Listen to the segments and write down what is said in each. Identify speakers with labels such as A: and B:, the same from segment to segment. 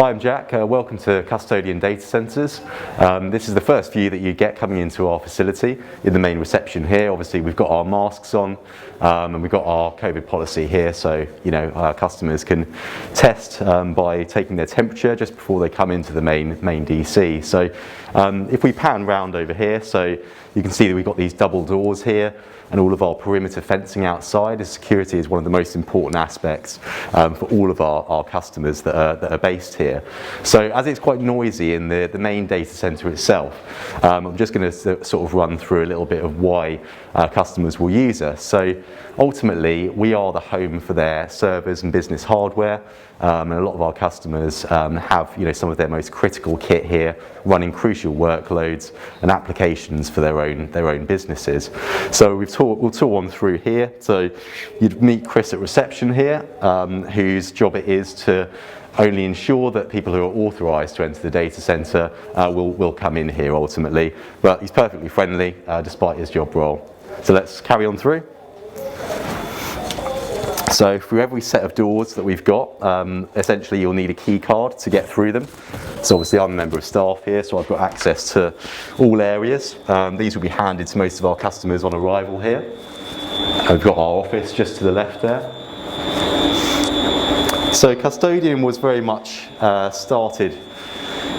A: Hi, I'm Jack. Welcome to Custodian Data Centres. This is the first view that you get coming into our facility in the main reception here. Obviously, we've got our masks on and we've got our COVID policy here, so our customers can test by taking their temperature just before they come into the main DC. So if we pan round over here, so you can see that we've got these double doors here and all of our perimeter fencing outside. Security is one of the most important aspects for all of our customers that are based here. So as it's quite noisy in the main data center itself, I'm just going to sort of run through a little bit of why customers will use us. So ultimately, we are the home for their servers and business hardware. And a lot of our customers have some of their most critical kit here running crucial workloads and applications for their own businesses. So we'll talk on through here. So you'd meet Chris at reception here, whose job it is to only ensure that people who are authorised to enter the data centre will come in here ultimately. But he's perfectly friendly despite his job role. So let's carry on through. So through every set of doors that we've got, essentially you'll need a key card to get through them. So obviously I'm a member of staff here, so I've got access to all areas. These will be handed to most of our customers on arrival here. We've got our office just to the left there. So Custodian was very much started,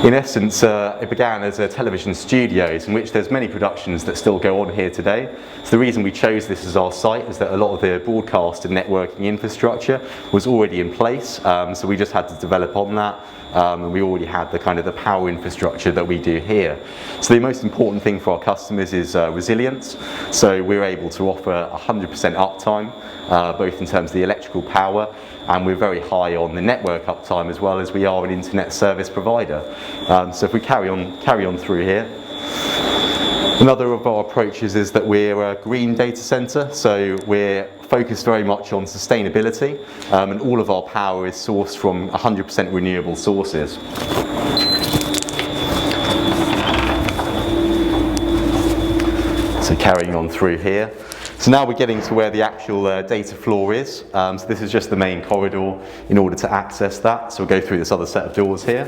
A: in essence, it began as a television studios in which there's many productions that still go on here today. So the reason we chose this as our site is that a lot of the broadcast and networking infrastructure was already in place, so we just had to develop on that, and we already had the power infrastructure that we do here. So the most important thing for our customers is resilience. So we're able to offer 100% uptime, both in terms of the electrical power, and we're very high on the network uptime as well, as we are an internet service provider. So if we carry on through here, another of our approaches is that we're a green data center, so we're focused very much on sustainability, and all of our power is sourced from 100% renewable sources. So carrying on through here. So now we're getting to where the actual data floor is. So this is just the main corridor in order to access that. So we'll go through this other set of doors here.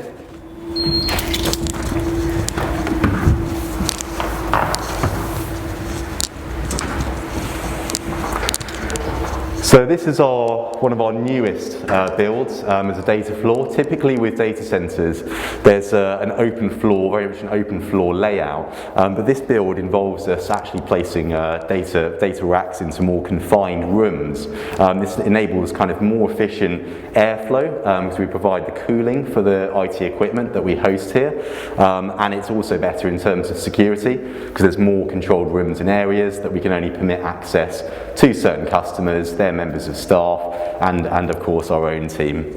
A: So this is one of our newest builds as a data floor. Typically with data centres, there's an open floor, very much an open floor layout, but this build involves us actually placing data racks into more confined rooms. This enables more efficient airflow because we provide the cooling for the IT equipment that we host here, and it's also better in terms of security because there's more controlled rooms and areas that we can only permit access to certain customers, their members of staff, and of course our own team.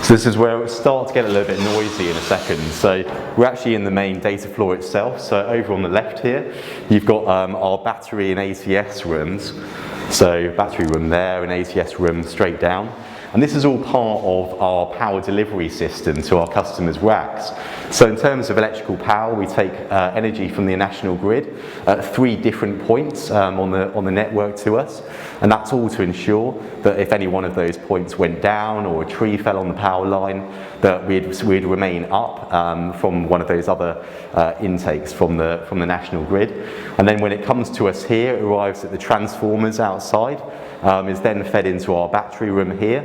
A: So this is where it will start to get a little bit noisy in a second. So we're actually in the main data floor itself. So over on the left here, you've got our battery and ATS rooms. So battery room there and ATS room straight down. And this is all part of our power delivery system to our customers' racks. So in terms of electrical power, we take energy from the national grid at 3 different points on the network to us. And that's all to ensure that if any one of those points went down or a tree fell on the power line, that we'd remain up from one of those other intakes from the national grid. And then when it comes to us here, it arrives at the transformers outside, is then fed into our battery room here,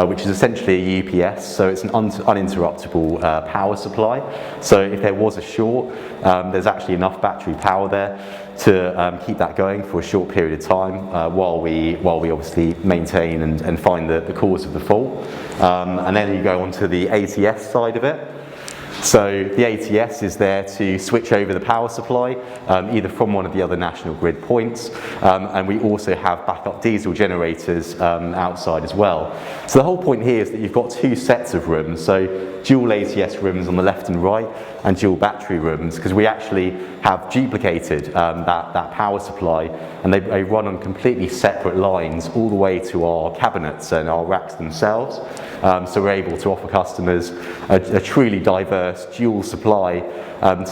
A: which is essentially a UPS, so it's an uninterruptible power supply. So if there was a short, there's actually enough battery power there to keep that going for a short period of time while we obviously maintain and find the cause of the fault. And then you go on to the ATS side of it. So the ATS is there to switch over the power supply, either from one of the other national grid points, and we also have backup diesel generators outside as well. So the whole point here is that you've got 2 sets of rooms, so dual ATS rooms on the left and right, and dual battery rooms, because we actually have duplicated that power supply, and they run on completely separate lines all the way to our cabinets and our racks themselves. So we're able to offer customers a truly diverse first dual supply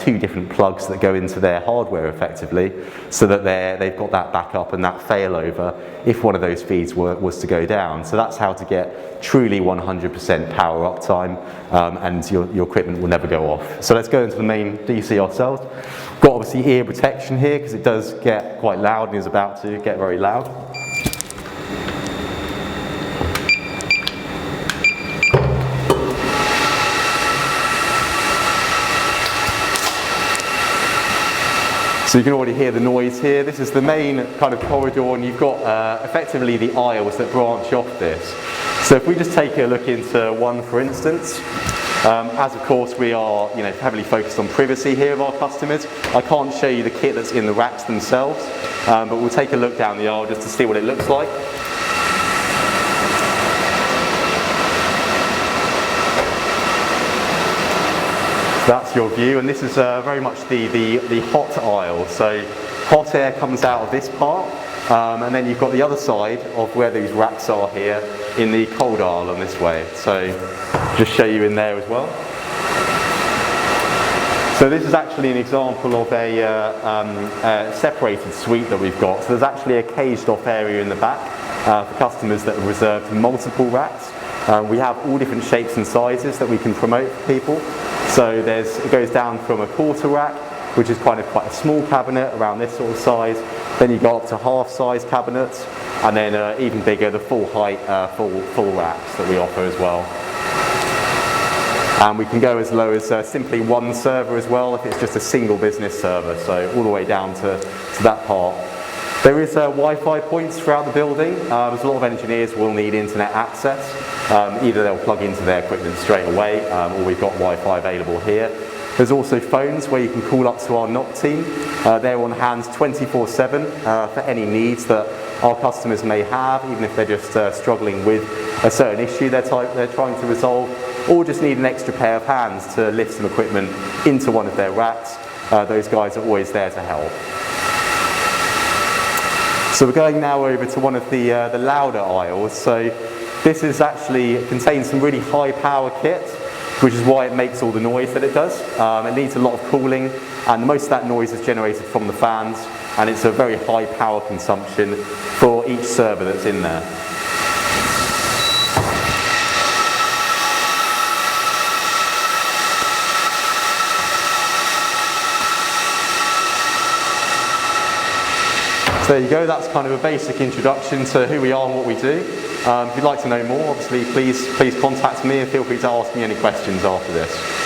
A: 2 different plugs that go into their hardware effectively, so that they've got that backup and that failover if one of those feeds was to go down. So that's how to get truly 100% power uptime, and your equipment will never go off. So let's go into the main DC ourselves. Got obviously ear protection here because it does get quite loud and is about to get very loud. So you can already hear the noise here. This is the main kind of corridor, and you've got effectively the aisles that branch off this. So if we just take a look into one, for instance, as of course we are heavily focused on privacy here of our customers, I can't show you the kit that's in the racks themselves, but we'll take a look down the aisle just to see what it looks like. That's your view, and this is very much the hot aisle. So hot air comes out of this part, and then you've got the other side of where these racks are here in the cold aisle on this way. So just show you in there as well. So this is actually an example of a separated suite that we've got. So there's actually a caged off area in the back for customers that are reserved multiple racks. We have all different shapes and sizes that we can promote for people. So it goes down from a quarter rack, which is kind of quite a small cabinet around this sort of size. Then you go up to half-size cabinets, and then even bigger, the full height, full racks that we offer as well. And we can go as low as simply one server as well, if it's just a single business server. So all the way down to that part. There is Wi-Fi points throughout the building. There's a lot of engineers will need internet access. Either they'll plug into their equipment straight away, or we've got Wi-Fi available here. There's also phones where you can call up to our NOC team. They're on hand 24/7 for any needs that our customers may have, even if they're just struggling with a certain issue they're trying to resolve, or just need an extra pair of hands to lift some equipment into one of their racks. Those guys are always there to help. So we're going now over to one of the louder aisles. So this is actually contains some really high power kit, which is why it makes all the noise that it does. It needs a lot of cooling, and most of that noise is generated from the fans, and it's a very high power consumption for each server that's in there. So there you go, that's kind of a basic introduction to who we are and what we do. If you'd like to know more, obviously please contact me, and feel free to ask me any questions after this.